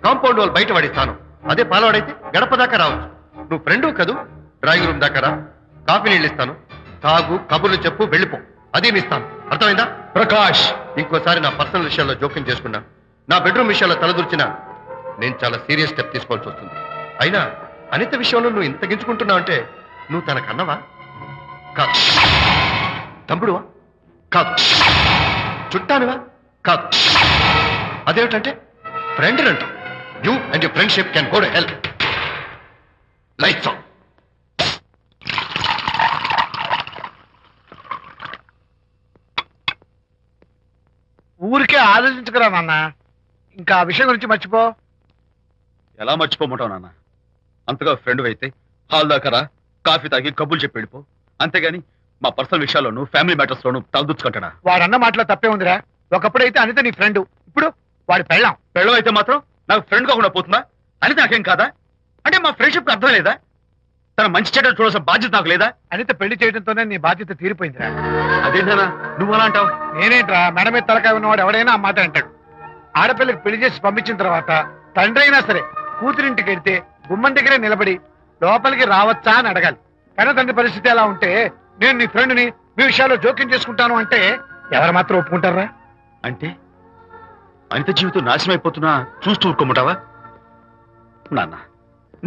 Compound వాళ్ళు బయట పడిస్తాను. అదే పాలవాడైతే గడప దాకా రావచ్చు. నువ్వు ఫ్రెండు కదూ, డ్రాయింగ్ రూమ్ దాకా రా, కాఫీ నీళ్ళు ఇస్తాను, తాగు, కబుర్లు చెప్పు, వెళ్ళిపో. అదేమి ఇస్తాను, అర్థమైందా? ప్రకాష్, ఇంకోసారి నా పర్సనల్ విషయాల్లో జోక్యం చేసుకున్నా, నా బెడ్రూమ్ విషయాల్లో తలదూర్చినా నేను చాలా సీరియస్ స్టెప్ తీసుకోవాల్సి వస్తుంది. అయినా అనిత విషయంలో నువ్వు ఇంత గించుకుంటున్నావు అంటే నువ్వు తనకన్నవా? కాదు. తమ్ముడువా? కాదు. చుట్టానువా? కాదు. అదేమిటంటే ఫ్రెండ్ అంటావు. You and your friendship can go to hell. Lights on. ఊరికే ఆలోచించుకురా నాన్న, ఇంకా ఆ విషయం గురించి మర్చిపో. ఎలా మర్చిపోమంటావు నాన్న? అంతగా ఫ్రెండ్ అయితే హాల్ దాకా రా, కాఫీ తాగి కబుర్లు చెప్పి వెళ్ళిపో. అంతేగాని మా పర్సనల్ విషయాల్లోనూ ఫ్యామిలీ మ్యాటర్స్ లోనూ తలదూచుకుంటాడా? వాడన్న మాటలో తప్పే ఉందిరా. ఒకప్పుడైతే అనిత నీ ఫ్రెండ్, ఇప్పుడు వాడి పెళ్ళాం. పెళ్ళం అయితే మాత్రం నాకు ఫ్రెండ్ కాకుండా పోతుందా? అనిత నాకేం కాదా? అంటే మా ఫ్రెండ్షిప్ అర్థం లేదా? తన మంచి చెడ్డ చూడాల్సిన బాధ్యత నాకు లేదా? అనిత పెళ్లి చేయడంతోనే నీ బాధ్యత తీరిపోయిందిరా. అదేంటనా నువ్వు అలా అంటావు? నేనేంట్రా, మెడ మీద తలకాయ ఉన్నవాడు ఎవడైనా ఆ మాట అంటాడు. ఆడపిల్లకి పెళ్లి చేసి పంపించిన తర్వాత తండ్రి అయినా సరే కూతురింటికి వెళ్తే గుమ్మం దగ్గరే నిలబడి లోపలికి రావచ్చా అని అడగాలి. కానీ తండ్రి పరిస్థితి ఎలా ఉంటే నేను నీ ఫ్రెండ్ని మీ విషయాల్లో జోక్యం చేసుకుంటాను అంటే ఎవరు మాత్రం ఒప్పుకుంటారా? అంటే అనిత జీవితం నాశనం అయిపోతున్నా చూస్తూ ఊరుకోమంటావా? నాన్న,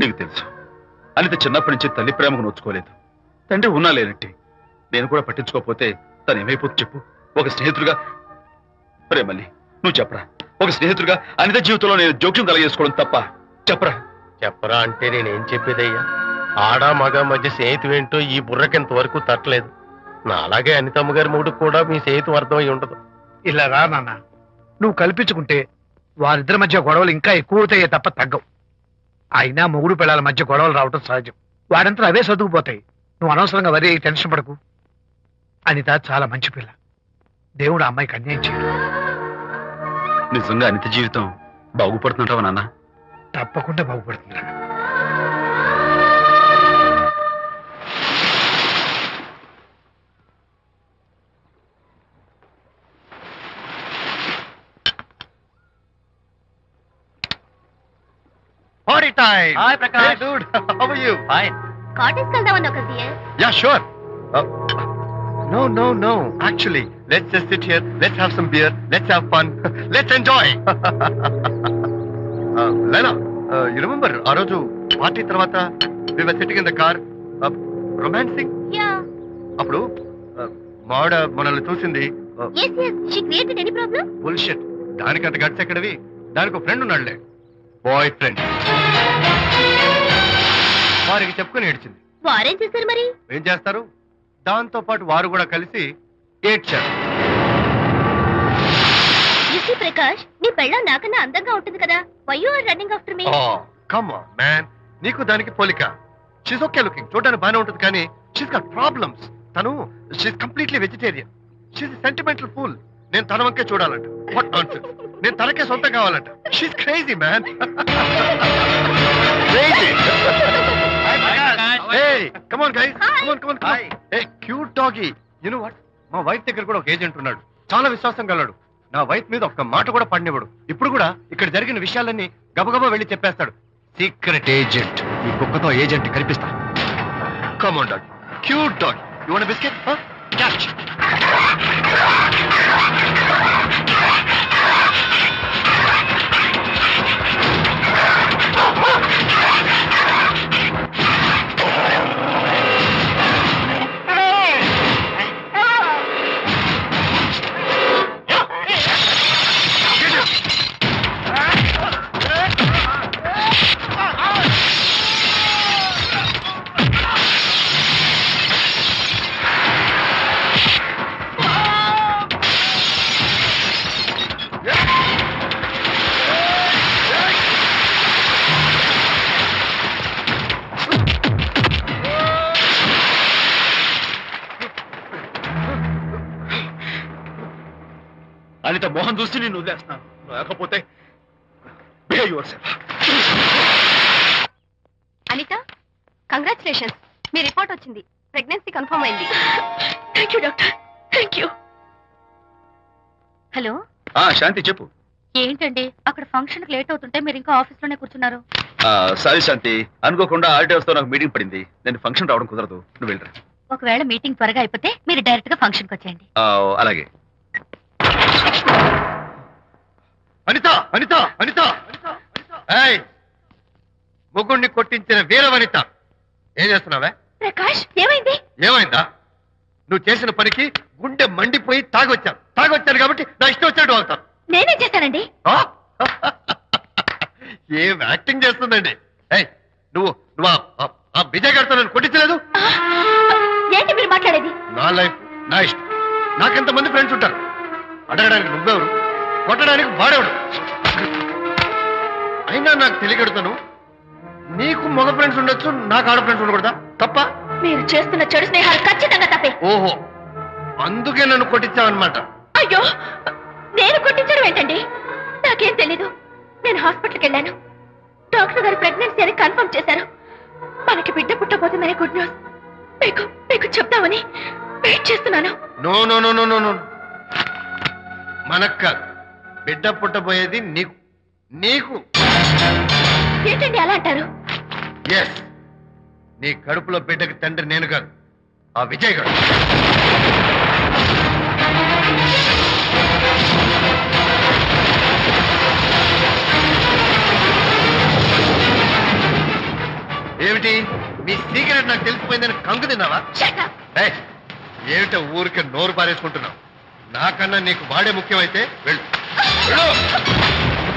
నీకు తెలుసు అనిత చిన్నప్పటి నుంచి తల్లి ప్రేమకు నోచుకోలేదు. తండ్రి ఉన్నా లేనట్టే. నేను కూడా పట్టించుకోకపోతే తను ఏమైపోతుంది చెప్పు? ఒక స్నేహితుడిగా ప్రేమల్ని నువ్వు చెప్పరా? ఒక స్నేహితుడిగా అనిత జీవితంలో నేను జోక్యం కలగేసుకోవడం తప్ప? చెప్పరా? చెప్పరా అంటే నేనేం చెప్పేదయ్యా? ఆడ మగ మధ్య స్నేహితు ఏంటో ఈ బుర్రకింత వరకు తట్టలేదు. నా అలాగే అనితమ్మ గారి మూడు కూడా మీ స్నేహితు అర్థమై ఉండదు. ఇలా రా నాన్న, నువ్వు కల్పించుకుంటే వారిద్దరి మధ్య గొడవలు ఇంకా ఎక్కువ అవుతాయే తప్ప తగ్గవు. అయినా మొగుడు పిల్లల మధ్య గొడవలు రావటం సహజం. వాడంతా అవే సర్దుకుపోతాయి. నువ్వు అనవసరంగా వరి టెన్షన్ పడకు. అనిత చాలా మంచి పిల్ల. దేవుడు ఆ అమ్మాయికి అన్యాయం చేయడు. నిజంగా అనిత జీవితం బాగుపడుతుంటావా నాన్న? తప్పకుండా బాగుపడుతుందిరా. Party time! Hi, Prakash. Hey, dude. How are you? Fine. Cottage వెళ్దామని ఒక dear. Yeah, sure. No. Actually, let's just sit here. Let's have some beer. Let's have fun. Let's enjoy. Lena, you remember ఆ రోజు party తర్వాత we were sitting in the car, romancing? Yeah. అప్పుడు మావిడ మనల్ని చూసింది. yes she created any problem? Bullshit. దానికంత guts ఎక్కడవి? దానికి ఒక ఫ్రెండ్ ఉన్నాడులే, బాయ్ ఫ్రెండ్. వారికి చెప్పుకొని ఏడ్చింది. వారేం చేశారు మరి? ఏం చేస్తారు, దాంతో పాటు వారు కూడా కలిసి ఏడ్చారు. యూసీ ప్రకాష్, నీ పెళ్ళం నాకన్నా అందంగా ఉంటుంది కదా. Why you are running after me? Come on man, నీకు దానికి పోలిక. షీస్ ఓకే లుకింగ్, చూడడానికి బాగానే ఉంటుంది, కానీ షీస్ గాట్ ప్రాబ్లమ్స్. తను she's completely vegetarian. She's sentimental pool. నేను తన వంకే చూడాలంట. What nonsense. నేను తనకే సొంతం కావాలంట. She's crazy man. Crazy. Hey, come on guys. Come on. Hey, cute doggy. You know what? మా వైఫ్ దగ్గర కూడా ఒక ఏజెంట్ ఉన్నాడు. చాలా విశ్వాసం గలడు. నా వైఫ్ మీద ఒక్క మాట కూడా పడినివ్వడు. ఇప్పుడు కూడా ఇక్కడ జరిగిన విషయాలన్నీ గబగబా వెళ్ళి చెప్పేస్తాడు. Secret agent. ఈ కుక్కతో ఏజెంట్ కనిపిస్తా. Come on dog. Cute dog. You want a biscuit? Huh? Catch. Anitha Mohan చూసి నేను వదిలేస్తున్నాను. లేకపోతే behave yourself. అనిత, కంగ్రాచులేషన్స్. మీ రిపోర్ట్ వచ్చింది. ప్రెగ్నెన్సీ కన్ఫర్మ్ అయింది. Thank you doctor. Thank you. Hello, Shanti చెప్పు. ఏంటండి అక్కడ ఫంక్షన్ లేట్ అవుతుంటే మీరు ఇంకా ఆఫీస్ లోనే కూర్చున్నారు. సారీ శాంతి, అనుకోకుండా ఆర్టీఎస్ తో నాకు మీటింగ్ పడింది. నేను ఫంక్షన్ రావడం కుదరదు, నువ్వు వెళ్ళరా. ఒకవేళ మీటింగ్ త్వరగా అయిపోతే మీరు డైరెక్ట్ గా ఫంక్షన్ కి వచ్చేయండి. అలాగే. అనిత అనిత అనిత ఏయ్, ముగ్గుడిని కొట్టించిన వీర వనిత, ఏం చేస్తున్నావే? ప్రకాష్ ఏమైంది? ఏమైందా? నువ్వు చేసిన పనికి గుండె మండిపోయి తాగొచ్చాను కాబట్టి నా ఇష్టం వచ్చినట్టు అవుతాను. నేనేం చేశానండి? ఏం యాక్టింగ్ చేస్తుందండి. ఏయ్, నువ్వు నువ్వు ఆ విజయ్ గారితో నన్ను కొట్టించలేదు. ఏంటి మీరు మాట్లాడేది? నా లైఫ్ నా ఇష్టం. నాకెంతమంది ఫ్రెండ్స్ ఉంటారు. అడగడానికి నువ్వెవరు, కొట్టడానికి వాడేవాడు. అయినా నాకు తెలియగడుతాను, నీకు మగ ఫ్రెండ్స్ ఉండొచ్చు, నాకు ఆడ ఫ్రెండ్స్ ఉండకూడదా? తప్ప? మీరు చేస్తున్న చెడు స్నేహాలు ఖచ్చితంగా తప్పే. ఓహో, అందుకే నన్ను కొట్టించావన్నమాట. అయ్యో, నేను కొట్టించడం ఏంటండి? నాకేం తెలీదు. నేను హాస్పిటల్కి వెళ్ళాను. డాక్టర్ గారు ప్రెగ్నెన్సీ అని కన్ఫర్మ్ చేశారు. మనకి బిడ్డ పుట్టబోతుందనే గుడ్ న్యూస్ మీకు చెప్తామని వెయిట్ చేస్తున్నాను. No no no no no no, మనక్క బిడ్డ పుట్టబోయేది నీకు. నీకు ఏంటండి అలా అంటారు? ఎస్, నీ కడుపులో బిడ్డకి తండ్రి నేను కాదు, ఆ విజయ్ గారు. ఏమిటి మీ సీక్రెట్ నాకు తెలిసిపోయిందని కంగు తిన్నావా? ఏయ్, ఏమిటో ఊరికే నోరు పారేసుకుంటున్నావు? నాకన్నా నీకు వాడే ముఖ్యమైతే వెళ్ళు,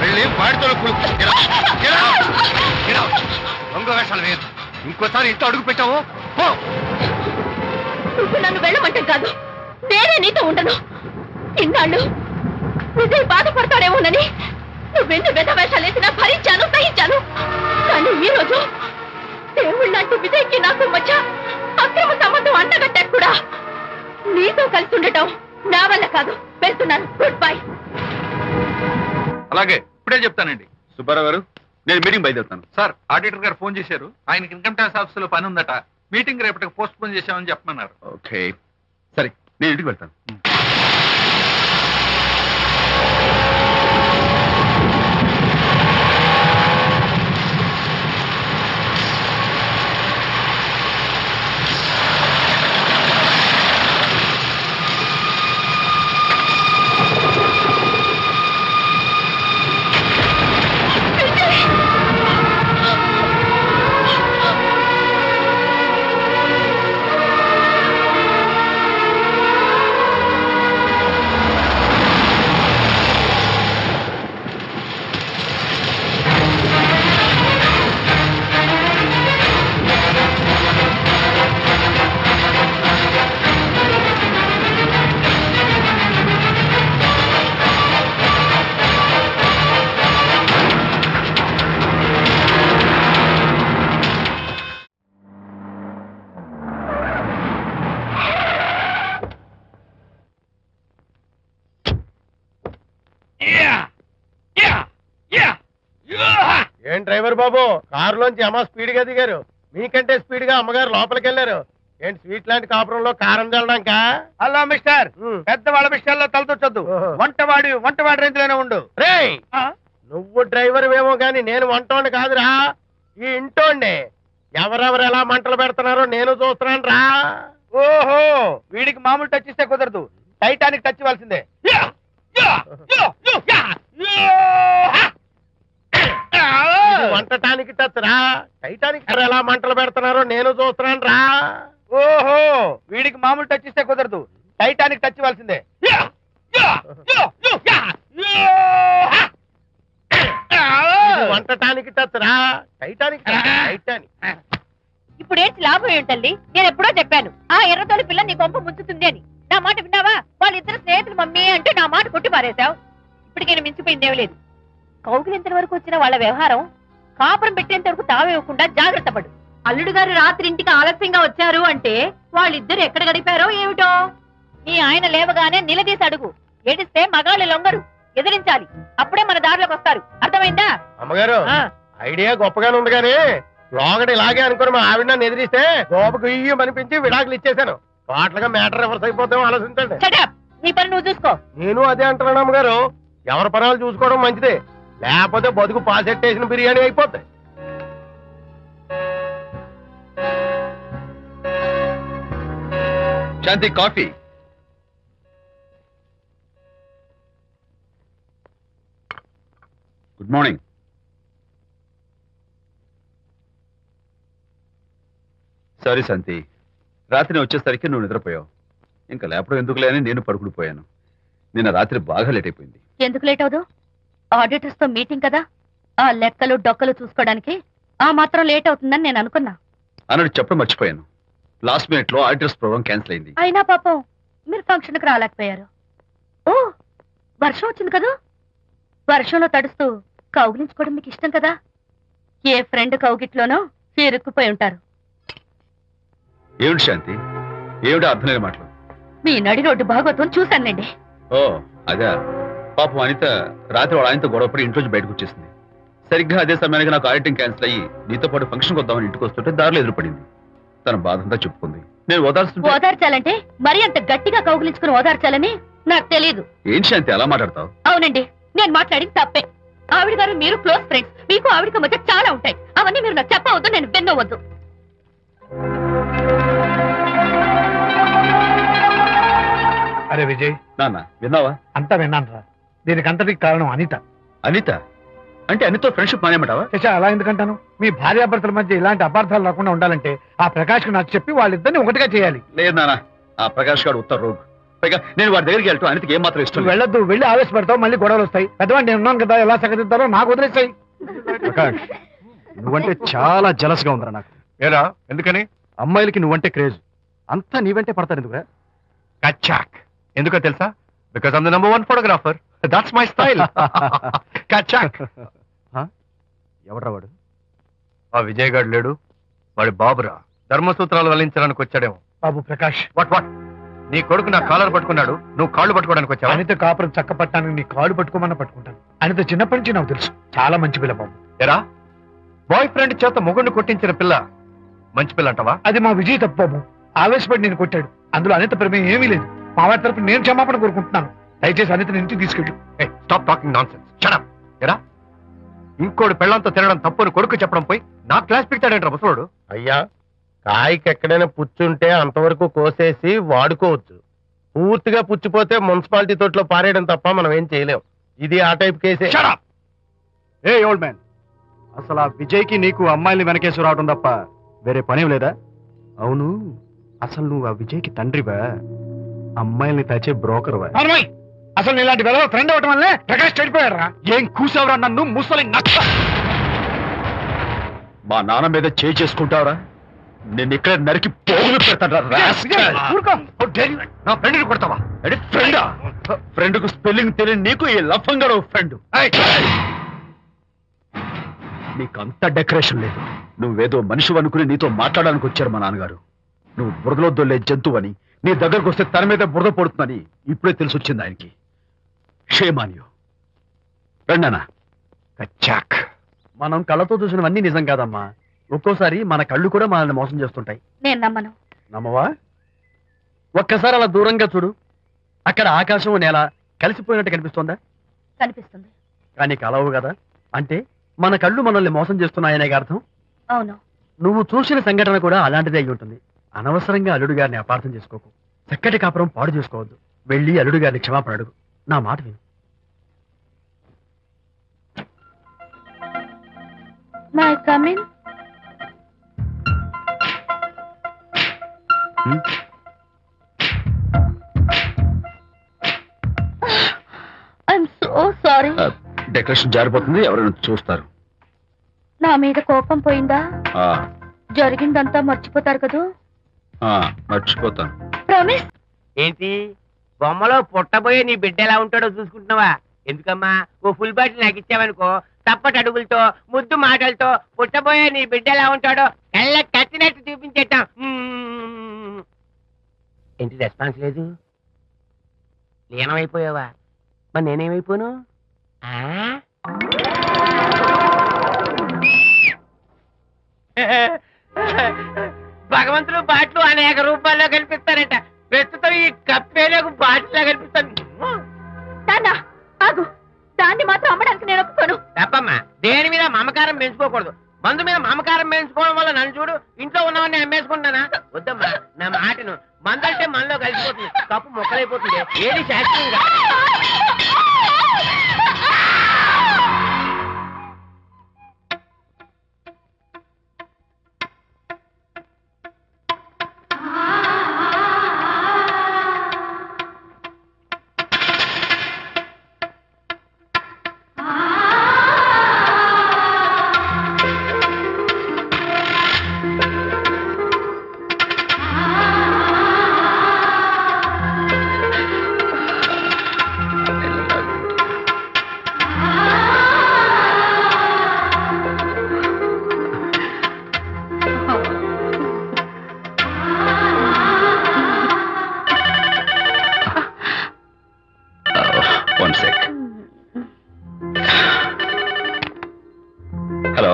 వెళ్ళి వాడితో దొంగ వేషాలు వేయదు. ఇంకోసారి ఇంట్లో అడుగు పెట్టావు నువ్వు నన్ను వెళ్ళమంటే కాదు, నేనే నీతో ఉండను. ఇన్నాళ్ళు విజయ్ బాధపడతాడేమోనని నువ్వెన్ని వెద వేషాలు వేసినా భరించాను, సహించాను. కానీ ఈ రోజు దేవుళ్ళంటే విజయ్కి నాకు మధ్య అక్రమ సంబంధం అంటగట్టా కూడా నీతో కలిసి ఉండటం నా వల్ల కాదు. వెళ్తున్నాను, గుడ్ బై. అలాగే, ఇప్పుడే చెప్తానండి. సుబ్బారావు గారు, నేను మీటింగ్ బయలుదేరుతాను. సార్, ఆడిటర్ గారు ఫోన్ చేశారు. ఆయనకి ఇన్కమ్ ట్యాక్స్ ఆఫీసులో పని ఉందట. మీటింగ్ రేపటికి పోస్ట్ పోన్ చేశామని చెప్పమన్నారు. ఓకే, సరే, నేను ఇంటికి వెళ్తాను. ఏం డ్రైవర్ బాబు, కారులోంచి అమ్మ స్పీడ్ గా దిగారు. మీకంటే స్పీడ్ గా అమ్మగారు లోపలికి వెళ్ళారు. ఏంటి స్వీట్ లాంటి కాపురంలో కారం చల్లడానికా? హలో మిస్టర్, పెద్దవాళ్ళ విషయాల్లో తలదొచ్చొద్దు. వంటవాడి రేంజ్ లోనే ఉండు. రేయ్, నువ్వు డ్రైవర్ ఏమో గాని నేను వంటోండి కాదురా, ఈ ఇంటోండి. ఎవరెవరు ఎలా మంటలు పెడుతున్నారో నేను చూస్తున్నాను రా. ఓహో, వీడికి మామూలు టచ్ ఇస్తే కుదరదు, టైటానిక్ టచ్ ఇవ్వాల్సిందే. వంటటానికి టచ్ రా, టైటానిక్ ఎలా మంటలు పెడుతున్నారో నేను చూస్తున్నాను రా. ఓహో, వీడికి మామూలు టచ్ ఇస్తే కుదరదు, టైటానిక్ టచ్ ఇవ్వాల్సిందే. వంటటానికి టచ్ రా, టైటానిక్ టైటానిక్. ఇప్పుడు ఏంటి లాభం ఏంటల్లి? నేను ఎప్పుడో చెప్పాను ఆ ఎర్రతోలి పిల్ల నీ కొంప ముంచుతుంది అని. నా మాట విన్నావా? వాళ్ళిద్దరు స్నేహితులు మమ్మీ అంటే నా మాట కొట్టి పారేశావు. ఇప్పటికైనా మించిపోయిందేం లేదు. కౌగిలింత వరకు వచ్చిన వాళ్ళ వ్యవహారం కాపురం పెట్టేంత వరకు తావేవ్వకుండా జాగ్రత్త పడు. అల్లుడు గారు రాత్రి ఇంటికి ఆలస్యంగా వచ్చారు అంటే వాళ్ళిద్దరు ఎక్కడ గడిపారో ఏమిటో. నీ ఆయన లేవగానే నిలదీసి అడుగు. ఏడిస్తే మగాళ్ళు లొంగరు, ఎదిరించాలి. అప్పుడే మన దారిలోకి వస్తారు. అర్థమైందా? అమ్మగారు, ఐడియా గొప్పగానే ఉంది కానీ లోగడ ఇలాగే అనుకుని మా ఆవిడ నన్ను ఎదిరిస్తే గోపకు ఇయ్యం అనిపించి విడాకులు ఇచ్చేశాను. పాటలుగా మ్యాటర్ రివర్స్ అయిపోతాం, ఆలోచించండి. Shut up. నీ పని నువ్వు చూసుకో. నేను అదే అంటున్నాను అమ్మగారు. ఎవరి పనాలు చూసుకోవడం మంచిదే, లేకపోతే బతుకు పాసెట్టేసిన బిర్యానీ అయిపోతాయి. శాంతి కాఫీ. Good morning. సారీ శాంతి, రాత్రి వచ్చేసరికి నువ్వు నిద్రపోయావు. ఇంకా లేపడం ఎందుకులే అని నేను పడుకుడిపోయాను. నిన్న రాత్రి బాగా లేట్ అయిపోయింది. ఎందుకు లేట్ అవదు? ఆడిటర్స్ తో మీటింగ్ కదా, ఆ లెక్కలు డొక్కలు చూసుకోవడానికి ఆ మాత్రం లేట్ అవుతుందని నేను అనుకున్నా. అన్నట్టు చెప్పడం మర్చిపోయాను. లాస్ట్ మినిట్ లో ఆడిటర్స్ ప్రోగ్రామ్ క్యాన్సిల్ అయింది. అయినా పాపం మీరు ఫంక్షన్ కి రాలేకపోయారు. ఓ, వర్షం వచ్చింది కదా, వర్షంలో తడుస్తూ కౌగిలించుకోవడం మీకు ఇష్టం కదా. ఏ ఫ్రెండ్ కౌగిట్లోనో ఇరుక్కుపోయి ఉంటారు. ఏమిటి శాంతి, ఏమిటి అర్థం లేని మాటలు? మీ నడి రోడ్డు భాగవతం చూశానండి. ఓ అదే, పాపం అనిత రాత్రి వాళ్ళ ఆయనతో గొడవపడి ఇంట్లోంచి బయటకు వచ్చేసింది. సరిగ్గా అదే సమయానికి నాకు ఆడిటింగ్ క్యాన్సిల్ అయ్యి నీతో పాటు ఫంక్షన్కి వద్దామని ఇంటికి వస్తుంటే దారిలో ఎదురుపడింది. తన బాధంతా చెప్పుకుంది. నేను ఓదార్చాలంటే మరీ అంత గట్టిగా కౌగిలించుకుని ఓదార్చాలని నాకు తెలియదు. ఏం శాంతి అలా మాట్లాడతావు? అవునండి, నేను మాట్లాడింది తప్పే. ఆవిడ గారు మీరు క్లోజ్ ఫ్రెండ్స్, మీకు ఆవిడకి మధ్య చాలా ఉంటాయి. అవన్నీ మీరు నాకు చెప్పవద్దు, నేను విన్నవద్దు. అరే విజయ్, నాన్న విన్నావా? అంతా విన్నాను రా. దీనికి అంతటికి కారణం అనిత. అనిత అంటే అనితో ఫ్రెండ్షిప్ మానేమంటావా? శశా, అలా ఎందుకంటాను? మీ భార్యాభర్తల మధ్య ఇలాంటి అపార్థాలు రాకుండా ఉండాలంటే ఆ ప్రకాష్ కు నాకు చెప్పి వాళ్ళిద్దరిని ఒకటిగా చేయాలి. లేదు నాన్న, ఆ ప్రకాష్ గారు ఉత్తర రోగ్. పైగా నేను వాడి దగ్గరికి వెళ్తాను. అనితకి ఏం మాత్రం ఇష్టం నువ్వు వెళ్ళొద్దు, వెళ్ళి ఆవేశపడతావు, మళ్ళీ గొడవలు వస్తాయి. పెద్దవాడు నేను ఉన్నాను కదా, ఎలా సగదిద్దారో నాకు వదిలేస్తాయి. ప్రకాష్, నువ్వంటే చాలా జలస్ గా ఉందిరా నాకు. ఏరా ఎందుకని? అమ్మాయిలకి నువ్వంటే క్రేజ్, అంతా నీవంటే పడతారు ఎందుకురా? కచ్చాక్. ఎందుకో తెలుసా? Because I'm the number 1 photographer. That's my style. కచ్చాక్. ఎవడ్రా వాడు? ఆ విజయ్ గారు లేడు, వాడి బాబురా. ధర్మసూత్రాలు వల్లించడానికి వచ్చాడేమో. బాబు ప్రకాష్, వాట్ నీ కొడుకు నా కాలర్ పట్టుకున్నాడు, నువ్వు కాళ్ళు పట్టుకోవడానికి వచ్చావా? అనిత కాపురం చక్క పట్టడానికి నీ కాళ్ళు పట్టుకోమన్నా పట్టుకుంటాను. అనిత చిన్నప్పటి నుంచి నాకు తెలుసు, చాలా మంచి పిల్ల బాబు. ఎరా, బాయ్ ఫ్రెండ్ చేత మొగుడిని కొట్టించిన పిల్ల మంచి పిల్ల అంటావా? అది మా విజయ్ తప్పు బాబు. ఆవేశపడి నేను కొట్టాడు, అందులో అనిత ప్రమేయం ఏమీ లేదు. మా వారి తరపు నేను క్షమాపణ కోరుకుంటున్నాను. దయచేసి అనితని ఇంటికి తీసుకెళ్ళు. Stop talking nonsense. Shut up. ఎరా, ఇంకోటి పెళ్ళంతో తినడం తప్పుని కొడుకు చెప్పడం పోయి నా క్లాస్ పిక్తాడంటారా ముసలోడు? అయ్యా, కాయకి ఎక్కడైనా పుచ్చుంటే అంతవరకు కోసేసి వాడుకోవచ్చు. పూర్తిగా పుచ్చిపోతే మున్సిపాలిటీ తోటలో పారేయడం తప్ప మనం ఏం చేయలేం. ఇది ఆ టైప్ కేసే. ఏ ఓల్డ్ మ్యాన్, అసలు ఆ విజయ్కి నీకు అమ్మాయిని వెనకేసి రావడం తప్ప వేరే పనేం లేదా? అవును, అసలు నువ్వు ఆ విజయ్కి తండ్రివా, అమ్మాయిల్ని తెచ్చే బ్రోకర్వా? అమ్మాయి, అసలు నీ ఇలాంటి వెధవ ఫ్రెండ్ అవటం వల్లే ప్రకాష్ చెడిపోయాడు రా. ఏం కూసావురా నన్ను, ముసలి నచ్చ! మా నాన్న మీద చేయి చేసుకుంటావురా? నేను ఇక్కడ నరికి పోగులు పెడతాను. ఊరుకో. నా ఫ్రెండ్ని కొడతావా? ఫ్రెండా? ఫ్రెండ్ కు స్పెల్లింగ్ తెలియని నీకు ఈ లఫంగా ఫ్రెండ్. నీకు అంత డెకరేషన్ లేదు. నువ్వేదో మనిషి అనుకుని నీతో మాట్లాడడానికి వచ్చారు మా నాన్నగారు. నువ్వు బురదలో దొల్లే జంతువు అని, నీ దగ్గరకు వస్తే తన మీద బురద పడుతుందని ఇప్పుడే తెలిసి వచ్చింది ఆయనకి. షేమాన్యు రండనా. కచ్చాక్. మనం కళ్ళతో చూసినవన్నీ నిజం కాదమ్మా. ఒక్కోసారి మన కళ్ళు కూడా మనల్ని మోసం చేస్తుంటాయి. నేను నమ్మను. నమ్మవా? ఒక్కసారి అలా దూరంగా చూడు. అక్కడ ఆకాశం నేల కలిసిపోయినట్టు కనిపిస్తోందా? కనిపిస్తుంది. కానీ కలవు కదా, అంటే మన కళ్ళు మనల్ని మోసం చేస్తున్నాయనే అర్థం. అవును. నువ్వు చూసిన సంఘటన కూడా అలాంటిదే అయి ఉంటుంది. అనవసరంగా అల్లుడు గారిని అపార్థం చేసుకోకు. చక్కటి కాపురం పాడు చేసుకోవద్దు. వెళ్ళి అల్లుడు గారిని క్షమాపణ అడుగు. నా మాట విను. May come in. I'm so sorry. Decoration జారిపోతుంది, ఎవరైనా చూస్తారు. నా మీద కోపం పోయిందా? ఆ, జరిగిందంతా మర్చిపోతారు కదూ? ఆ, మర్చిపోతాను. ప్రామిస్. ఏంటి బొమ్మలో పుట్టబోయే నీ బిడ్డ ఎలా ఉంటాడో చూసుకుంటున్నావా? ఎందుకమ్మా, ఓ ఫుల్ బాటిల్ నాకు ఇచ్చావనుకో, తప్పటి అడుగులతో ముద్దు మాటలతో పుట్టబోయే నీ బిడ్డ ఎలా ఉంటాడో కళ్ళ కట్టినట్టు చూపించేద్దాం. ఏంటి రెస్పాన్స్ లేదు? లీనమైపోయావా? మరి నేనేమైపోను? భగవంతుడు బాట్లు అనేక రూపాల్లో కనిపిస్తారట. ప్రస్తుతం ఈ కప్పేలకు బాటిలా కనిపిస్తాను. నాన్న ఆగు. దాన్ని మాత్రం అమ్మడానికి నేను ఒప్పుకోను. తప్పమ్మా, దేని మీద మమకారం పెంచుకోకూడదు. మందు మీద మమకారం పెంచుకోవడం వల్ల నన్ను చూడు, ఇంట్లో ఉన్నవన్నీ అమ్మేసుకుంటానా? వద్దమ్మా, నా మాటను. మందు అంటే మనలో కలిసిపోతుంది, కప్పు మొక్కలైపోతుంది. ఏది శాస్త్రీయంగా హలో,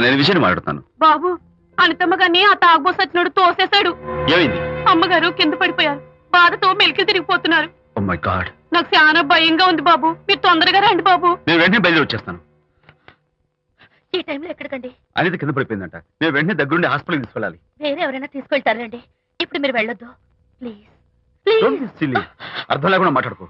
నేను విజయ్ మాట్లాడుతాను. బాబు, అనితమ్మ గారిని ఆ తాగుబోసు వచ్చినోడు తోసేశాడు. ఏమైంది? అమ్మగారు కింద పడిపోయారు. బాధతో మెలికి తిరిగిపోతున్నారు. ఓ మై గాడ్, నాకు చాలా భయంగా ఉంది బాబు. మీరు తొందరగా రండి బాబు. నేను వెంటనే బయలుదేరి వచ్చేస్తాను. ఈ టైంలో ఎక్కడికండి? అనిత కింద పడిపోయిందంట. నేను వెంటనే దగ్గరుండి హాస్పిటల్కి తీసుకెళ్ళాలి. వేరే ఎవరైనా తీసుకెళ్తారండి. ఇప్పుడు మీరు వెళ్ళొద్దు ప్లీజ్. Don't be silly. అర్థం లేకుండా మాట్లాడుకో.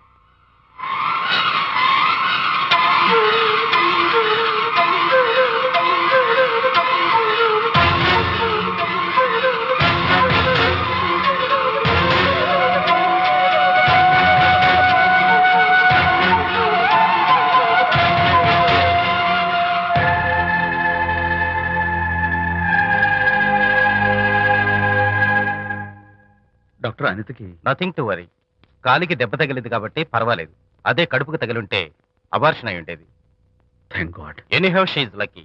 డాక్టర్, అనితకి నథింగ్ టు వరీ. కాలికి దెబ్బ తగిలింది కాబట్టి పర్వాలేదు. అదే కడుపుకు తగిలింటే అబార్షన్ అయి ఉండేది. Thank God. Anyhow she's lucky.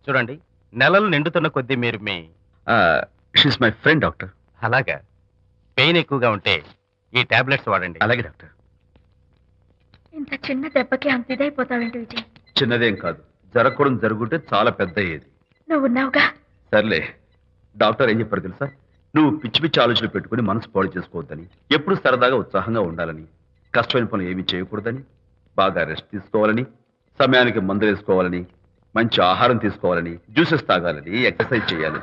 చూడండి, నెలలు నిండుతున్న కొద్దీ మీరు షీస్ మై ఫ్రెండ్ డాక్టర్. అలాగా, పెయిన్ ఎక్కువగా ఉంటే ఈ టాబ్లెట్స్ వాడండి. అలాగే డాక్టర్. ఇంత చిన్న దెబ్బకి అంత ఇదైపోతావేంటి విజయ్? చిన్నదేం కాదు, జరగకూడదు జరుగుంటే చాలా పెద్ద అయ్యేది. నువ్వు ఉన్నావుగా. సర్లే, డాక్టర్ ఏం చెప్పారు తెలుసా? నువ్వు పిచ్చి పిచ్చి ఆలోచనలు పెట్టుకుని మనసు పాడు చేసుకోవద్దని, ఎప్పుడు సరదాగా ఉత్సాహంగా ఉండాలని, కష్టమైన పనులు ఏమీ చేయకూడదని, బాగా రెస్ట్ తీసుకోవాలని, సమయానికి మందులు వేసుకోవాలని, మంచి ఆహారం తీసుకోవాలని, జ్యూసెస్ తాగాలని, ఎక్సర్సైజ్ చేయాలి.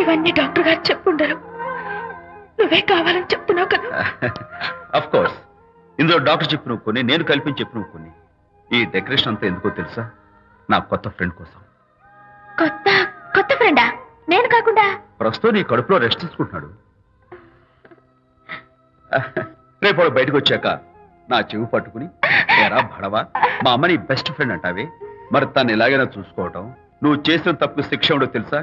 ఇవన్నీ డాక్టర్ గారు చెప్పుండరు, నువ్వే కావాలని చెప్తున్నావు కదా. అఫ్ కోర్స్, ఇందులో డాక్టర్ చెప్పినవి కొన్ని, నేను కల్పించి చెప్పినవి కొన్ని. ఈ డెకరేషన్ అంతా ఎందుకో తెలుసా? నా కొత్త ఫ్రెండ్ కోసం. కొత్త కొత్త ఫ్రెండా? నేను కాకుండా? ప్రస్తుతం నీ కడుపులో రెస్ట్ తీసుకుంటున్నాడు. రేపు వాడు బయటకు వచ్చాక నా చెవి పట్టుకుని, ఎరా భడవా, మా అమ్మ నీ బెస్ట్ ఫ్రెండ్ అంటావే, మరి తను ఎలాగైనా చూసుకోవటం. నువ్వు చేసిన తప్పు శిక్ష ఉండో తెలుసా?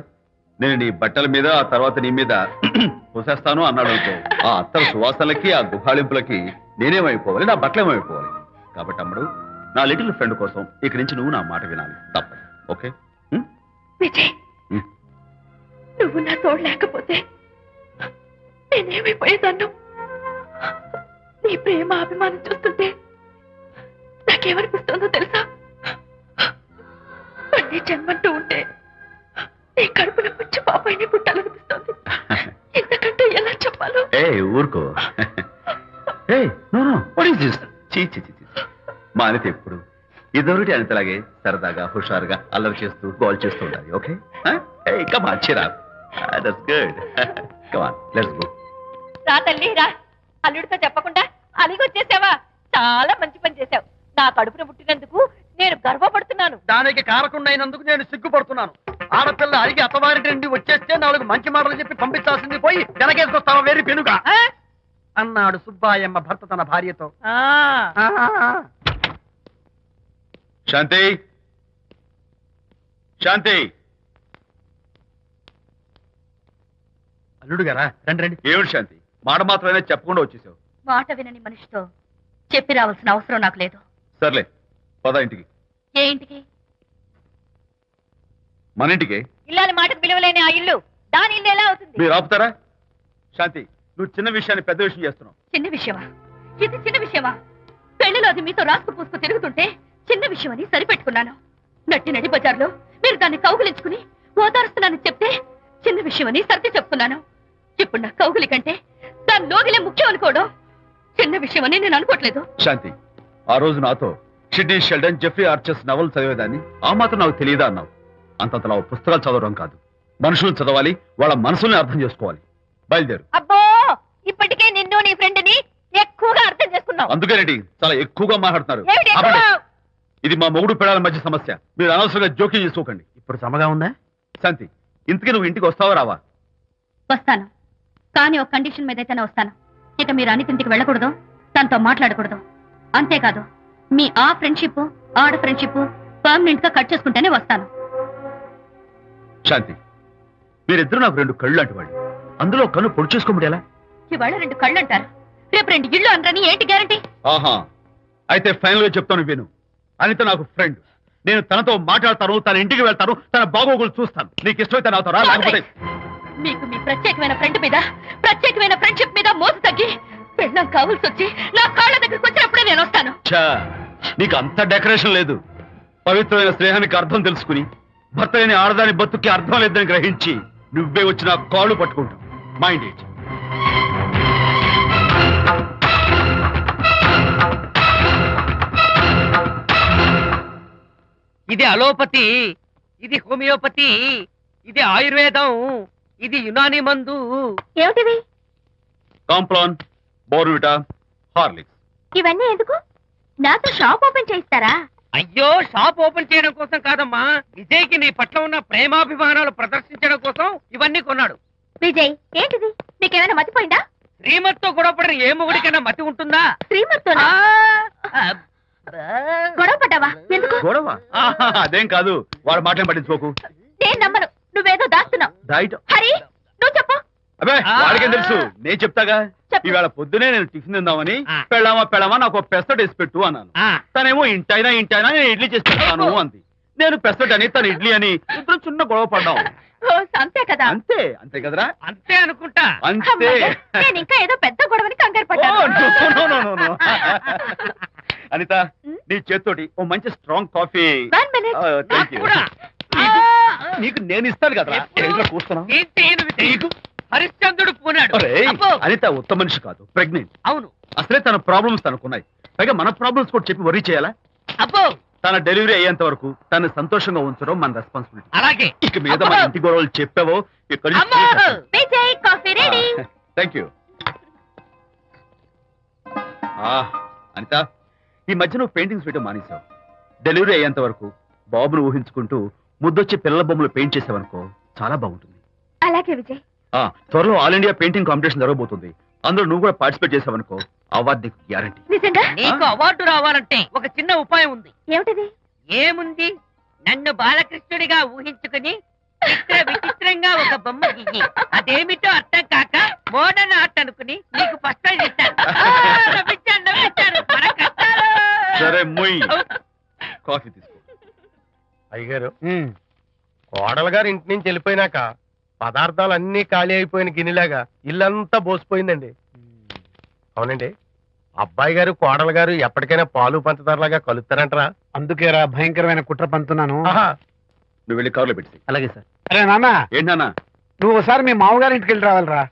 నేను నీ బట్టల మీద, ఆ తర్వాత నీ మీద పోసేస్తాను అన్నాడు అనుకో, ఆ అత్తల సువాసనలకి, ఆ గుహాళింపులకి నేనేమైపోవాలి, నా బట్టలేమైపోవాలి. కాబట్టి అమ్మడు, నా లిటిల్ ఫ్రెండ్ కోసం ఇక నుంచి నువ్వు నా మాట వినాలి, తప్పదు. ఓకే విజయ్, నువ్వు నా తోడు లేకపోతే నేనేమైపోయేదాన్ను. నీ ప్రేమ అభిమానం చూస్తుంటే నాకేమనిపిస్తుందో తెలుసా? మళ్ళీ జన్మంటూ ఉంటే నీ కడుపున పుచ్చి పాపాయిని పుట్టాలనిపిస్తోంది. ఇంతకంటే ఎలా చెప్పాలో? ఏ ఊరుకో. ఏ no no, what is this? చీ చీ చీ. మా అనిత ఎప్పుడు ఇదొకటి అనితలాగే సరదాగా, హుషారుగా అల్లరి చేస్తూ, గోల్ చేస్తూ ఉండాలి. Okay, come on, cheer up. That's good. Come on, let's go. రా తల్లి రా. అల్లుడితో చెప్పకుండా అలిగొచ్చేసావా? చాలా మంచి పని చేశావు. నా కడుపున పుట్టినందుకు నేను గర్వపడుతున్నాను. దానికి కారకుండైనందుకు నేను సిగ్గుపడుతున్నాను. ఆడపిల్ల అడిగి అత్తవారి నుండి వచ్చేస్తే 4 మంచి మాటలు చెప్పి పంపించాల్సింది పోయి వెనకేసుకొస్తావా వేరు పెనుగా అన్నాడు సుబ్బాయమ్మ భర్త తన భార్యతో. శాంతి, శాంతి. అల్లుడు గారా, రండి రండి. ఏమిటి శాంతి, మాట మాత్రమే చెప్పకుండా వచ్చేసావు? మాట వినని మనిషితో చెప్పి రావాల్సిన అవసరం నాకు లేదు. సర్లే, పద ఇంటికి. ఏ ఇంటికి? మన ఇంటికి. ఇల్లాలి మాటకు విలువలేని ఆ ఇల్లు దాని ఇల్లు ఎలా అవుతుంది? మీరు ఆపుతారా? శాంతి, నువ్వు చిన్న విషయాన్ని పెద్ద విషయం చేస్తున్నావు. చిన్న విషయమా? ఇది చిన్న విషయమా? పెళ్లిలో అది మీతో రాసుకు పూసుకు తిరుగుతుంటే చిన్న విషయమని సరిపెట్టుకున్నాను. నట్టి నడి బజార్లో మీరు దాన్ని కౌగులించుకుని ఓదారుస్తున్నానని చెప్తే చిన్న విషయమని సర్ది చెప్తున్నాను. ఇప్పుడు నా కౌగులి కంటే దాని లోగిలే ముఖ్యం అనుకోవడం చిన్న విషయమని నేను అనుకోవట్లేదు. శాంతి, ఆ రోజు నాతో Sidney Sheldon, Jeffrey Archer's novel చదివేదాన్ని ఆ మాత్రం నాకు తెలియదా అన్నావు. అంతంతలా పుస్తకాలు చదవడం కాదు, మనుషులను చదవాలి, వాళ్ళ మనసుల్ని అర్థం చేసుకోవాలి. బయలుదేరు. అబ్బో ఇప్పటికే నిన్ను నీ ఫ్రెండ్ ని ఎక్కువగా అర్థం చేసుకున్నావు. అందుకేనండి చాలా ఎక్కువగా మాట్లాడుతున్నారు. ఏమిటి ఎక్కువ? ఆపండి. ఇది మా మొగుడు పిల్లల మధ్య సమస్య, మీరు అనవసరంగా జోక్యం చేసుకోకండి. ఇప్పుడు సమగా ఉందా? శాంతి, ఇంతకీ నువ్వు ఇంటికి వస్తావా రావా? వస్తాను, కానీ ఒక కండిషన్ మీద అయితేనే వస్తాను. ఇక మీరు అనితింటికి వెళ్ళకూడదు, తనతో మాట్లాడకూడదు. అంతేకాదు, మీ ఆ ఫ్రెండ్షిప్ ఆడ ఫ్రెండ్షిప్ పర్మనెంట్ గా కట్ చేసుకుంటేనే వస్తాను. శాంతి, మీరిద్దరు నాకు 2 కళ్ళు లాంటి వాళ్ళు. అందులో కన్ను పొడి చేసుకోమడి ఎలా? ఇవాళ 2 కళ్ళు అంటారు, రేపు 2 ఇళ్ళు అనరని ఏంటి గ్యారంటీ? ఆహా, అయితే ఫైనల్ గా చెప్తాను విను. అనిత నాకు ఫ్రెండ్. నేను తనతో మాట్లాడతాను, తన ఇంటికి వెళ్తాను, తన బాగోగులు చూస్తాను. నీకు ఇష్టమైతే నాతో రా, లేకపోతే మీకు మీ ప్రత్యేకమైన ఫ్రెండ్ మీద, ప్రత్యేకమైన ఫ్రెండ్షిప్ మీద మోసు తగ్గి పెళ్ళం కావాల్సి వచ్చి నా కాళ్ళ దగ్గరికి వచ్చినప్పుడే నేను వస్తాను. ఛా, నీకు అంత డెకరేషన్ లేదు. పవిత్రమైన స్నేహానికి అర్థం తెలుసుకుని భర్త లేని ఆడదాని బతుక్కి అర్థం లేదని గ్రహించి నువ్వే వచ్చి నా కాళ్ళు పట్టుకుంటావు. Mind it. ఇది అలోపతి, ఇది హోమియోపతి, ఇది ఆయుర్వేదం, ఇది యునాని మందు. ఏమిటివి? Complan, Bournvita, Horlicks. ఇవన్నీ ఎందుకు? నాతో షాప్ ఓపెన్ చేయిస్తారా? అయ్యో, షాప్ ఓపెన్ చేయడం కోసం కాదమ్మా, విజయ్కి నీ పట్ల ఉన్న ప్రేమాభిమానాలు ప్రదర్శించడం కోసం ఇవన్నీ కొన్నాడు. విజయ్, ఏంటిది? నీకేమైనా మతిపోయిందా? శ్రీమతితో గొడవపడిన ఏ మొగుడికైనా మతి ఉంటుందా? శ్రీమతితో గొడవ పడ్డావా? ఎందుకు? గొడవ? ఆహా, అదేం కాదు. వాడు మాటలు పట్టించుకోకు. నేను నమ్మను, నువ్వేదో దాస్తున్నావు. డైట్. హరి, నువ్వు చెప్పు. అబ్బే, వాడికేం తెలుసు, నేను చెప్తాగా. చెప్పు. ఈవేళ పొద్దునే నేను టిఫిన్ తిందామని పెళ్ళామా నాకు ఒక పెసరట్ వేసి పెట్టు అన్నాను. తనేమో ఇంటైనా నేను ఇడ్లీ చేసి పెడతాను అంది. నేను పెసరట్ అని, తను ఇడ్లీ అని, ఇద్దరు చిన్న గొడవ పడ్డాం. అంతే కదా? అంతే కదరా? అంతే అనుకుంటా. అంతే. అమ్మయ్య, నేను ఇంకా ఏదో పెద్ద గొడవని కంగారు ఓ, పడ్డాను. no. అనిత, నీ చేత్తోటి ఓ మంచి strong coffee. 1 minute. Thank you. కూడా. నీకు నేను ఇస్తాను కదరా. ఏంట్రా కూస్తున్నావు? ఏం చేయను విజయ్. హరిశ్చంద్రుడు పూనాడు. ఒరేయ్, అబ్బో. అనిత ఉత్తమ మనిషి కాదు, ప్రెగ్నెంట్. అవును. అసలే తన ప్రాబ్లమ్స్ తనకున్నాయి, పైగా మన ప్రాబ్లమ్స్ కూడా చెప్పి వరీ చేయాలా? అబ్బో, తన డెలివరీ అయ్యేంత వరకు తను సంతోషంగా ఉంచడం మన రెస్పాన్సిబిలిటీ. అలాగే. ఇక మీద మన ఇంటి గొడవలు చెప్పావో ఇక్కడ అమ్మో. Vijay, coffee ready. Thank you. Anitha, ఈ మధ్య నువ్వు పెయింటింగ్స్ వేయడం మానేశావు. డెలివరీ అయ్యేంత వరకు బాబును ఊహించుకుంటూ ముద్దొచ్చి పిల్లల బొమ్మలు పెయింట్ చేసావనుకో, చాలా బాగుంటుంది. అలాగే విజయ్. త్వరలో ఆల్ ఇండియా పెయింటింగ్ కాంపిటీషన్ జరగబోతుంది. అందులో నువ్వు కూడా పార్టిసిపేట్ చేసావనుకో, అవార్డు నీకు గ్యారంటీ. నిజంగా? నీకు అవార్డు రావాలంటే ఒక చిన్న ఉపాయం ఉంది. ఏమిటిది? ఏముంది, నన్ను బాలకృష్ణుడిగా ఊహించుకుని విచిత్రంగా ఒక బొమ్మ గీయి. అదేమిటో అర్థం కాక మోడర్న్ ఆర్ట్ అనుకుని నీకు ఫస్ట్ ప్రైజ్ ఇస్తాను. నవ్వించాను. మన కష్టాలు. సరే మొయ్, కాఫీ తీసుకో. అయ్యగారు, కోడలు గారు ఇంటి నుంచి వెళ్ళిపోయినాక పదార్థాలు అన్ని ఖాళీ అయిపోయిన గిన్నెలాగా ఇల్లంతా బోసిపోయిందండి. అవునండి, అబ్బాయి గారు కోడలు గారు ఎప్పటికైనా పాలు పంచదారలాగా కలుస్తారంటరా? అందుకేరా భయంకరమైన కుట్ర పంతున్నాను. నువ్వు వెళ్ళి కారులో పెట్టి. అలాగే సార్. అరే నాన్న, ఏంటన్నా? నువ్వు ఒకసారి మీ మామగారి ఇంటికి వెళ్ళి రావాలిరా.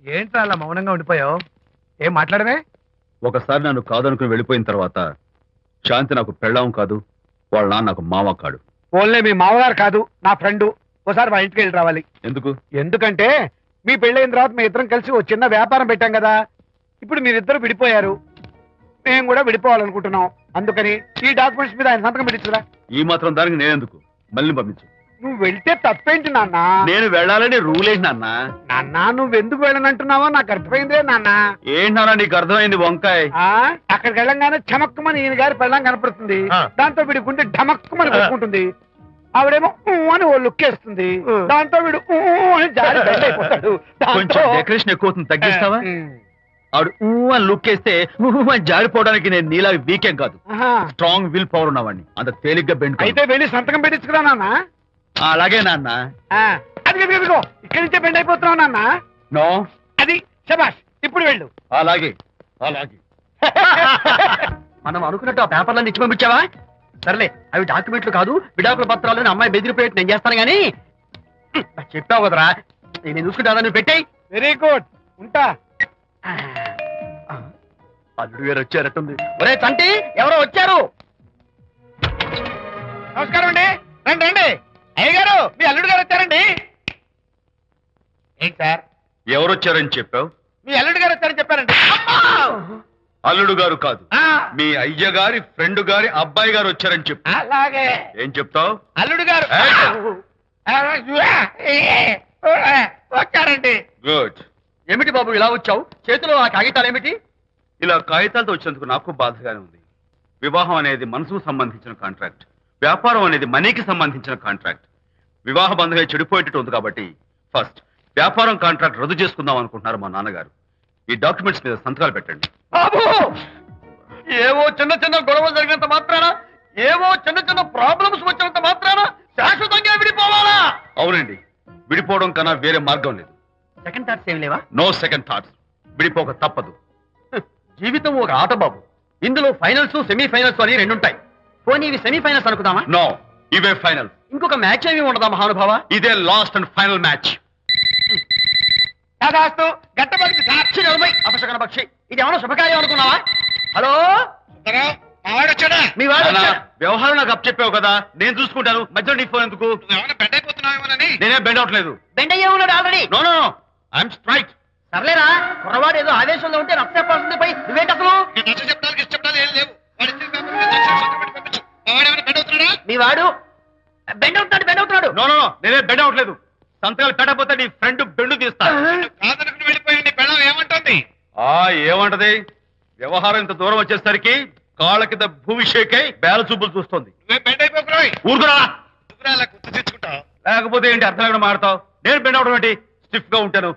ఏంట్రా అలా మౌనంగా ఉండిపోయావు? ఏం మాట్లాడమే? ఒకసారి నన్ను కాదనుకుని వెళ్ళిపోయిన తర్వాత శాంతి నాకు పెళ్ళాం కాదు, వాళ్ళ నాన్న నాకు మామ కాడు. ఓన్లే మీ మామగారు కాదు, నా ఫ్రెండ్. ఒకసారి మా ఇంటికి వెళ్ళి రావాలి. ఎందుకు? ఎందుకంటే మీ పెళ్ళైన తర్వాత మీ ఇద్దరం కలిసి ఓ చిన్న వ్యాపారం పెట్టాం కదా. ఇప్పుడు మీరిద్దరు విడిపోయారు, మేము కూడా విడిపోవాలనుకుంటున్నాం. అందుకని ఈ డాక్యుమెంట్స్ మీద ఆయన సంతకం పెట్టించురా. ఈ మాత్రం దానికి నేనెందుకు? మళ్ళీ పంపించు. నువ్వు వెళ్తే తప్పేంటి నాన్న? నేను వెళ్ళాలని రూల్ ఏంటి నాన్న? నాన్న, నువ్వెందుకు వెళ్ళనంటున్నావో నాకు అర్థమైందే నాన్న. ఏంటి నాన్న నీకు అర్థమైంది వంకాయ? అక్కడికి వెళ్ళంగానే చమక్కుమని ఈయన గారి పెళ్ళం కనపడుతుంది. దాంతో వీడి గుండె ఢమక్కుమని కొట్టుకుంటుంది. ఆవిడేమో అని ఓ లుక్ వేస్తుంది. దాంతో వీడు అని జారి బెండ్ అయిపోతాడు. కొంచెం డెకరేషన్ ఎక్కువ అవుతుంది, తగ్గిస్తావా? ఆవిడ అని లుక్ వేస్తే అని జారిపోవడానికి నేను నీలా వీకేం కాదు, స్ట్రాంగ్ విల్ పవర్ ఉన్నవాడిని. అంత తేలిగ్గా బెండ్. అయితే వెళ్ళి సంతకం పెట్టించుకురా నాన్న. అలాగే నాన్న. అది ఇదిగో ఇక్కడి నుంచే బెండ్ అయిపోతున్నావు నాన్న. నో, అది శబాష్. ఇప్పుడు వెళ్ళు. అలాగే. మనం అనుకున్నట్టు ఆ పేపర్లన్నీ ఇచ్చి పంపించావా? సర్లే, అవి డాక్యుమెంట్లు కాదు, విడాకుల పత్రాలని అమ్మాయి బెదిరిపోయేట్టు నేను చేస్తాను గానీ చెప్పావు కదరా, నేను చూసుకుంటా. నువ్వు పెట్టాయి. వెరీ గుడ్, ఉంటా. అల్లుడు గారు వచ్చారట్టుంది. ఒరే తంటి ఎవరో వచ్చారు. నమస్కారం అండి. రండి రండి. అయ్యగారు మీ అల్లుడు గారు వచ్చారండి. ఏంటి సార్ ఎవరొచ్చారని చెప్పావు? మీ అల్లుడు గారు వచ్చారని చెప్పారండి. అల్లుడు గారు కాదు, ఆ, మీ అయ్య గారి ఫ్రెండ్ గారి అబ్బాయి గారు వచ్చారని చెప్పు. అలాగే ఏం చెప్తావు? అల్లుడు గారు వచ్చారండి. గుడ్. ఏమిటి బాబు ఇలా వచ్చావు? చేతిలో ఆ కాగితాలు ఏమిటి? ఇలా కాగితాలతో వచ్చినందుకు నాకు బాధగానే ఉంది. వివాహం అనేది మనసుకు సంబంధించిన కాంట్రాక్ట్, వ్యాపారం అనేది మనీకి సంబంధించిన కాంట్రాక్ట్. వివాహ బంధంగా చెడిపోయేటట్టు ఉంది కాబట్టి ఫస్ట్ వ్యాపారం కాంట్రాక్ట్ రద్దు చేసుకుందాం అనుకుంటున్నారు మా నాన్నగారు. ఈ డాక్యుమెంట్స్ మీద సంతకాలు పెట్టండి. బాబు, ఏవో చిన్న చిన్న గొడవలు జరిగినంత మాత్రాన, ఏవో చిన్న చిన్న ప్రాబ్లమ్స్ వచ్చినంత మాత్రాన శాశ్వతంగా విడిపోవాలా? అవునండి, విడిపోవడం కన్నా వేరే మార్గం లేదు. సెకండ్ థాట్స్ ఏమి లేవా? No second thoughts. విడిపోక తప్పదు. జీవితం ఒక ఆట బాబు. ఇందులో ఫైనల్స్ సెమీఫైనల్స్ అని రెండుంటాయి. పోనీ ఇవి సెమీఫైనల్స్ అనుకుందామా? నో, ఇవే ఫైనల్. ఇంకొక మ్యాచ్ ఏమి ఉండదా మహానుభావ? ఇదే లాస్ట్ అండ్ ఫైనల్ మ్యాచ్. కాదాస్తు గట్టబడింది సాక్షి నలభై అపశకన పక్షి, ఇది ఏమైనా శుభకార్యం అనుకున్నావా? హలో, మావాడు వచ్చాడా? మీ వాడు అన్నా, వచ్చాడు. వ్యవహారం నాకు అప్ చెప్పావు కదా, నేను చూసుకుంటాను. మధ్యలో నీ ఫోన్ ఎందుకు? ఏమైనా బెడ్ అయిపోతున్నావేమోనని. నేనే బెండ్ అవట్లేదు. బెండ్ అయ్యే ఉన్నాడు already. No no no, I'm straight. సర్లేరా, కుర్రవాడు ఏదో ఆవేశంలో ఉంటే రక్త చెప్పాల్సింది పోయి నువ్వేంటి అసలు? నీకు నచ్చ చెప్పడానికి ఇష్ట చెప్పడాలు ఏం లేవు. వాడు ఇచ్చిన పేపర్ మీద అక్షరం సంతకం పెట్టి పంపించు. మావాడు ఏమైనా బెడ్ అవుతున్నాడా? మీ వాడు బెండ్ అవుతున్నాడు. నో నో నో, నేనే బెండ్ అవట్లేదు. సంతకాలు పెట్టకపోతే నీ ఫ్రెండ్ బెండు తీస్తా. కాదనుకుని వెళ్ళిపోయి నీ పెళ్ళం ఏమంటుంది? ఏమంటది? వ్యవహారం ఇంత దూరం వచ్చేసరికి కాళ్ళ కింద భూమి షేక్ అయి బేల చూపులు చూస్తుంది. నువ్వే బెడ్ అయిపోకురాయి. ఊరుకురా. నువ్వురా అలా గుర్తు తెచ్చుకుంటావు. లేకపోతే ఏంటి అర్థం లేకుండా మాడతావు? నేను బెండ్ అవడం ఏంటి? స్టిఫ్ గా ఉంటాను.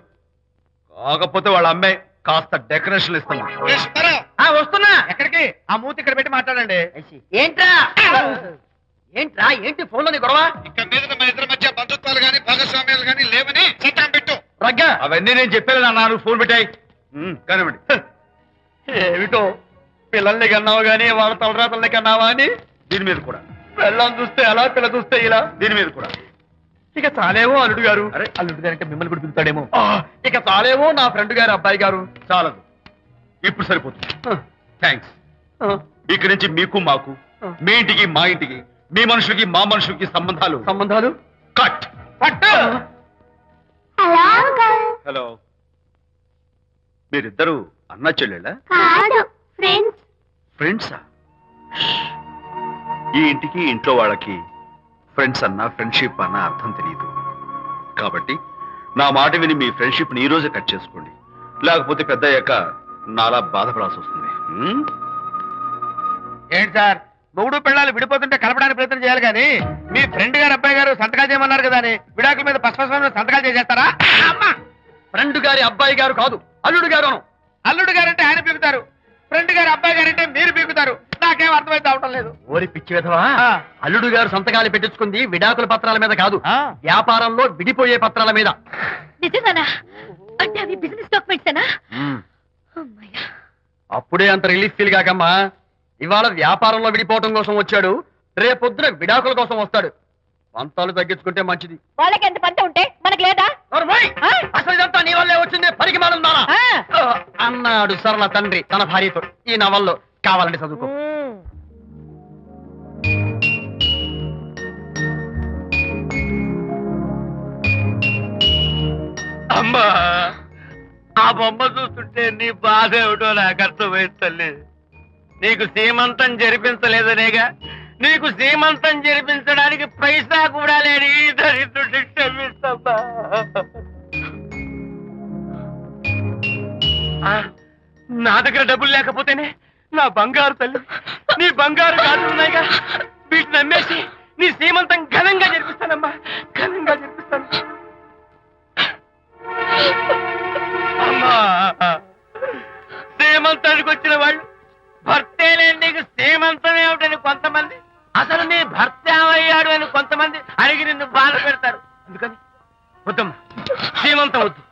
కాకపోతే వాళ్ళ అమ్మాయి కాస్త డెకరేషన్ ఇస్తాను. వస్తున్నా. ఎక్కడికి? ఆ మూతి ఇక్కడ పెట్టి మాట్లాడండి. ఏంట్రా ఏంటి ఫోన్ లోని గొడవ? ఇక్కడ మీద మన ఇద్దరి మధ్య బంధుత్వాలు గాని భాగస్వామ్యాలు గాని లేవని సంతకం పెట్టు. రగ్గా, అవన్నీ నేను చెప్పాను అన్నారు. ఫోన్ పెట్టాయి కానివ్వండి. ఏమిటో పిల్లల్ని కన్నావు గానీ వాళ్ళ తలరాతల్ని కన్నావా అని. దీని మీద కూడా, పిల్లల్ని చూస్తే అలా, పిల్ల చూస్తే ఇలా. దీని మీద కూడా. ఇక చాలేమో అల్లుడు గారు. అరే, అల్లుడు గారు అంటే మిమ్మల్ని కూడా పిలుతాడేమో. ఇక చాలేమో నా ఫ్రెండ్ గారు అబ్బాయి గారు. చాలదు, ఇప్పుడు సరిపోతుంది. థ్యాంక్స్. ఇక్కడి నుంచి మీకు మాకు, మీ ఇంటికి మా ఇంటికి, మీ మనుషులకి మా మనుషులకి సంబంధాలు కట్. హలో, మీరిద్దరు అన్నా చెల్లెళ్ళా? ఫ్రెండ్సా? ఈ ఇంటికి ఇంట్లో వాళ్ళకి ఫ్రెండ్స్ అన్నా ఫ్రెండ్షిప్ అన్నా అర్థం తెలియదు. కాబట్టి నా మాట విని మీ ఫ్రెండ్షిప్ ని ఈ రోజే కట్ చేసుకోండి. లేకపోతే పెద్ద అయ్యాక నాలా బాధపడాల్సి వస్తుంది. ఏంటి సార్, మొగుడు పిల్లలు విడిపోతుంటే కలపడానికి ప్రయత్నం చేయాలి కానీ మీ ఫ్రెండ్ గారు అబ్బాయి గారు సంతకాలు చేయమన్నారు కదా అని విడాకుల మీద పశ్చిమ సంతకాలు చేసేస్తారా? ఫ్రెండ్ గారి అబ్బాయి గారు కాదు, అల్లుడు గారు. అల్లుడు గారంటే ఆయన పీకుతారు, ఫ్రెండ్ గారు అబ్బాయి గారంటే మీరు పీకుతారు. నాకేం అర్థమైతే అవటం లేదు. ఓరి పిచ్చి విధవా, అల్లుడు గారు సంతకాలు పెట్టించుకుంది విడాకుల పత్రాల మీద కాదు, వ్యాపారంలో విడిపోయే పత్రాల మీద. నిజంగానా? అంటే అవి బిజినెస్ డాక్యుమెంట్సేనా? అమ్మయ్యా. అప్పుడే అంత రిలీఫ్ ఫీల్ కాకమ్మా. ఇవాళ వ్యాపారంలో విడిపోవటం కోసం వచ్చాడు, రేపొద్దున విడాకుల కోసం వస్తాడు. పంతాలు తగ్గించుకుంటే మంచిది. వాళ్ళకి ఎంత పంట ఉంటే మనకు లేదా? అసలు ఇదంతా నీ వల్లే వచ్చింది, పరికి మానుందానా అన్నాడు సరళ తండ్రి తన భార్యతో. ఈ నవల్లో కావాలంటే చదువుకో. అమ్మా, ఆ బొమ్మ చూస్తుంటే నీ బాధ ఏమిటో నాకు అర్థమైంది తల్లి. నీకు సీమంతం జరిపించలేదనేగా, నీకు సీమంతం జరిపించడానికి పైసా కూడా లేని దరిద్రుడి క్షమిస్తమ్మా. నా దగ్గర డబ్బులు లేకపోతేనే నా బంగారు తల్లి, నీ బంగారు గాజులు ఉన్నాయిగా, వీటిని అమ్మేసి నీ సీమంతం ఘనంగా జరిపిస్తానమ్మా, ఘనంగా జరిపిస్తాను. అమ్మా, సీమంతానికి వచ్చిన వాళ్ళు భర్తే లేని నీకు సీమంతం ఏమిటని కొంతమంది, అసలు నీ భర్త ఏమయ్యాడు అని కొంతమంది అడిగి నిన్ను బాధ పెడతారు. అందుకని వద్దమ్మా, సీమంతం వద్దు.